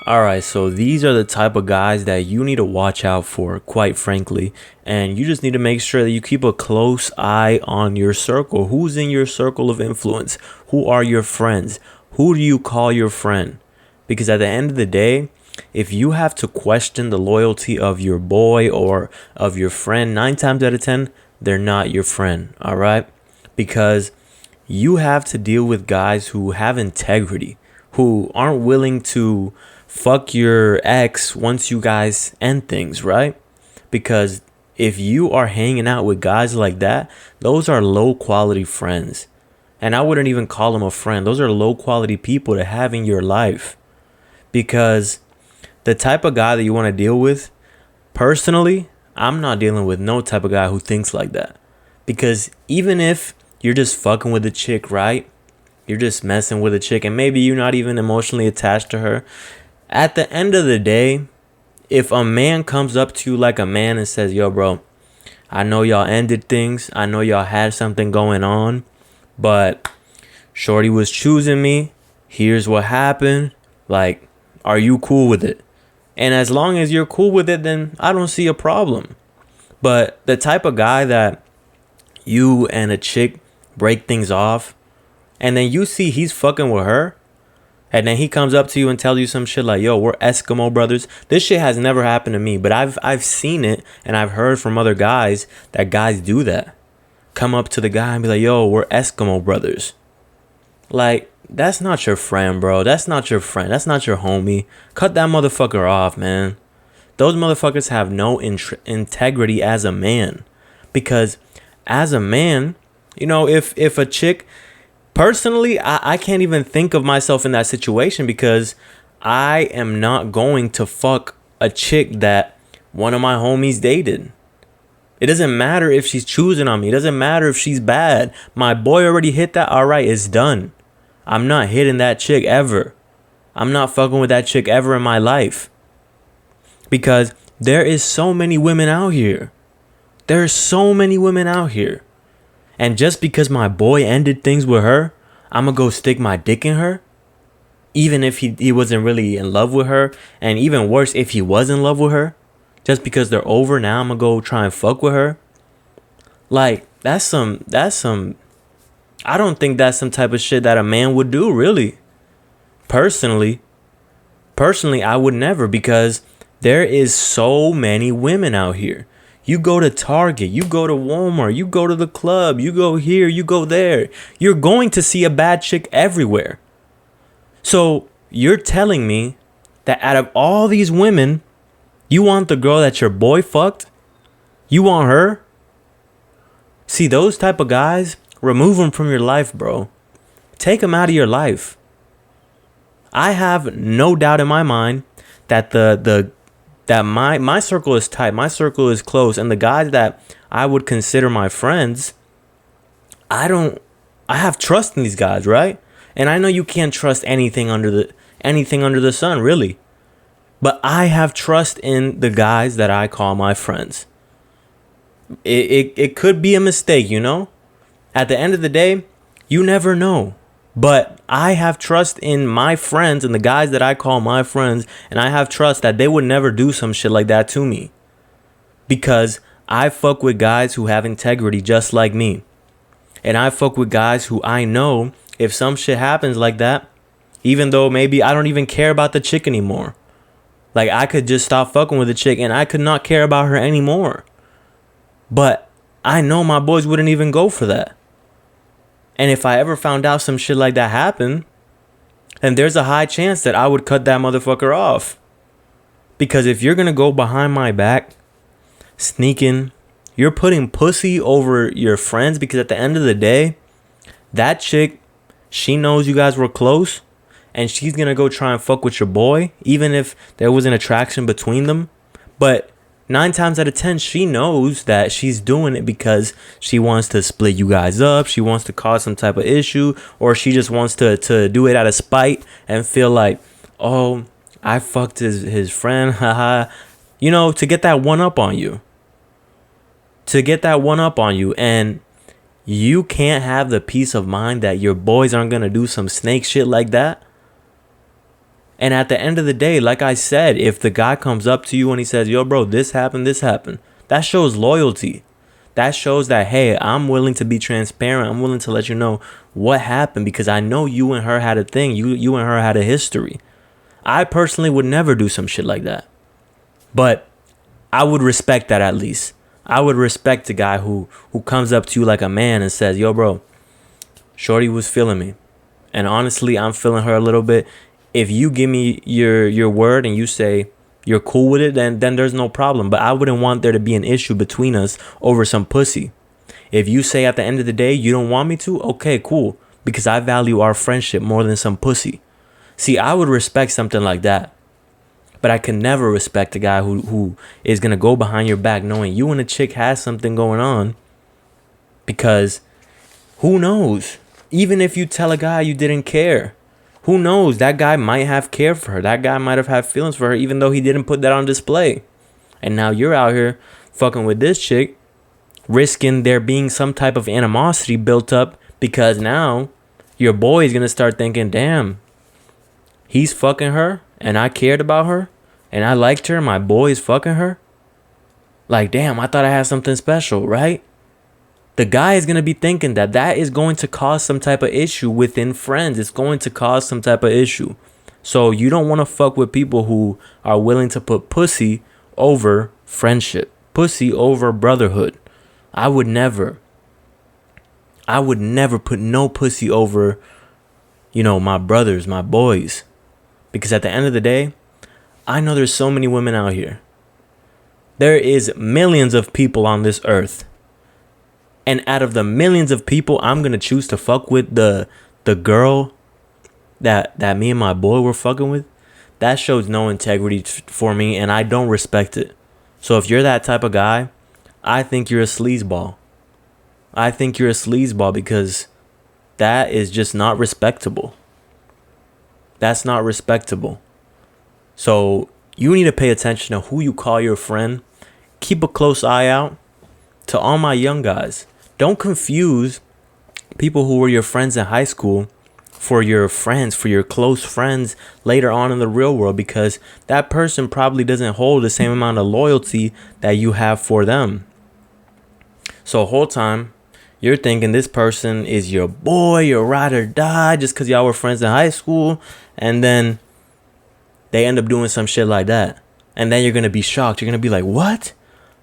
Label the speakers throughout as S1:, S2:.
S1: Alright, so these are the type of guys that you need to watch out for, quite frankly. And you just need to make sure that you keep a close eye on your circle. Who's in your circle of influence? Who are your friends? Who do you call your friend? Because at the end of the day, if you have to question the loyalty of your boy or of your friend, 9 times out of 10, they're not your friend. Alright? Because you have to deal with guys who have integrity, who aren't willing to fuck your ex once you guys end things, right? Because if you are hanging out with guys like that, those are low quality friends. And I wouldn't even call them a friend. Those are low quality people to have in your life. Because the type of guy that you want to deal with, personally, I'm not dealing with no type of guy who thinks like that. Because even if you're just fucking with a chick, right? You're just messing with a chick and maybe you're not even emotionally attached to her. At the end of the day, if a man comes up to you like a man and says, yo, bro, I know y'all ended things. I know y'all had something going on, but Shorty was choosing me. Here's what happened. Like, are you cool with it? And as long as you're cool with it, then I don't see a problem. But the type of guy that you and a chick break things off, and then you see he's fucking with her, and then he comes up to you and tells you some shit like, yo, we're Eskimo brothers. This shit has never happened to me, but I've seen it and I've heard from other guys that guys do that. Come up to the guy and be like, yo, we're Eskimo brothers. Like, that's not your friend, bro. That's not your friend. That's not your homie. Cut that motherfucker off, man. Those motherfuckers have no integrity as a man. Because as a man, you know, if a chick... Personally, I can't even think of myself in that situation because I am not going to fuck a chick that one of my homies dated. It doesn't matter if she's choosing on me. It doesn't matter if she's bad. My boy already hit that. All right, it's done. I'm not hitting that chick ever. I'm not fucking with that chick ever in my life. Because there is so many women out here. There are so many women out here. And just because my boy ended things with her, I'm gonna go stick my dick in her? Even if he wasn't really in love with her. And even worse, if he was in love with her. Just because they're over now, I'm gonna go try and fuck with her? Like, that's some... I don't think that's some type of shit that a man would do, really. Personally, I would never, because there is so many women out here. You go to Target, you go to Walmart, you go to the club, you go here, you go there. You're going to see a bad chick everywhere. So you're telling me that out of all these women, you want the girl that your boy fucked? You want her? See, those type of guys, remove them from your life, bro. Take them out of your life. I have no doubt in my mind that that my circle is tight, my circle is close, and the guys that I would consider my friends, I have trust in these guys, right? And I know you can't trust anything under the sun, really. But I have trust in the guys that I call my friends. It could be a mistake, you know? At the end of the day, you never know. But I have trust in my friends and the guys that I call my friends. And I have trust that they would never do some shit like that to me. Because I fuck with guys who have integrity just like me. And I fuck with guys who I know if some shit happens like that, even though maybe I don't even care about the chick anymore. Like, I could just stop fucking with the chick and I could not care about her anymore. But I know my boys wouldn't even go for that. And if I ever found out some shit like that happened, then there's a high chance that I would cut that motherfucker off. Because if you're going to go behind my back, sneaking, you're putting pussy over your friends, because at the end of the day, that chick, she knows you guys were close, and she's going to go try and fuck with your boy, even if there was an attraction between them. But 9 times out of 10, she knows that she's doing it because she wants to split you guys up. She wants to cause some type of issue, or she just wants to do it out of spite and feel like, oh, I fucked his friend, haha. You know, to get that one up on you. And you can't have the peace of mind that your boys aren't going to do some snake shit like that. And at the end of the day, like I said, if the guy comes up to you and he says, yo, bro, this happened, that shows loyalty. That shows that, hey, I'm willing to be transparent. I'm willing to let you know what happened because I know you and her had a thing. You and her had a history. I personally would never do some shit like that. But I would respect that at least. I would respect a guy who comes up to you like a man and says, yo, bro, shorty was feeling me. And honestly, I'm feeling her a little bit. If you give me your word and you say you're cool with it, then there's no problem. But I wouldn't want there to be an issue between us over some pussy. If you say at the end of the day you don't want me to, okay, cool. Because I value our friendship more than some pussy. See, I would respect something like that. But I can never respect a guy who is going to go behind your back knowing you and a chick has something going on. Because who knows? Even if you tell a guy you didn't care, who knows? That guy might have care for her. That guy might have had feelings for her, even though he didn't put that on display. And now you're out here fucking with this chick, risking there being some type of animosity built up because now your boy is going to start thinking, damn, he's fucking her and I cared about her and I liked her. My boy is fucking her. Like, damn, I thought I had something special, right? The guy is going to be thinking that is going to cause some type of issue within friends. It's going to cause some type of issue. So you don't want to fuck with people who are willing to put pussy over friendship, pussy over brotherhood. I would never put no pussy over, my brothers, my boys. Because at the end of the day, I know there's so many women out here. There is millions of people on this earth. And out of the millions of people, I'm going to choose to fuck with the girl that me and my boy were fucking with. That shows no integrity for me, and I don't respect it. So if you're that type of guy, I think you're a sleazeball. I think you're a sleazeball because that is just not respectable. That's not respectable. So you need to pay attention to who you call your friend. Keep a close eye out. To all my young guys, don't confuse people who were your friends in high school for your friends, for your close friends later on in the real world, because that person probably doesn't hold the same amount of loyalty that you have for them. So whole time you're thinking this person is your boy, your ride or die, just because y'all were friends in high school, and then they end up doing some shit like that. And then you're going to be shocked. You're going to be like, what?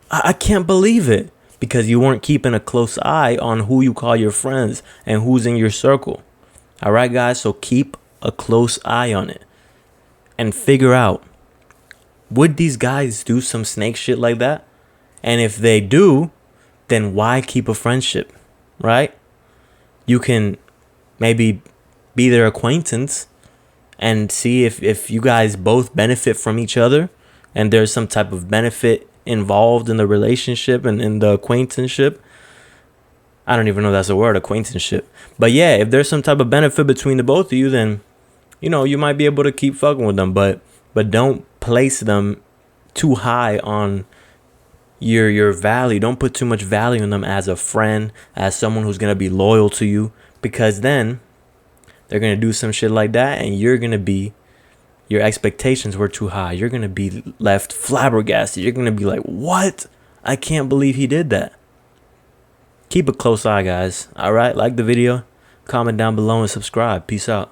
S1: I can't believe it. Because you weren't keeping a close eye on who you call your friends and who's in your circle. All right, guys? So keep a close eye on it. And figure out, would these guys do some snake shit like that? And if they do, then why keep a friendship? Right? You can maybe be their acquaintance and see if you guys both benefit from each other and there's some type of benefit involved in the relationship and in the acquaintanceship. I don't even know if that's a word, acquaintanceship. But yeah, if there's some type of benefit between the both of you, then you might be able to keep fucking with them. But don't place them too high on your value. Don't put too much value in them as a friend, as someone who's gonna be loyal to you, because then they're gonna do some shit like that and your expectations were too high. You're going to be left flabbergasted. You're going to be like, what? I can't believe he did that. Keep a close eye, guys. All right? Like the video, comment down below, and subscribe. Peace out.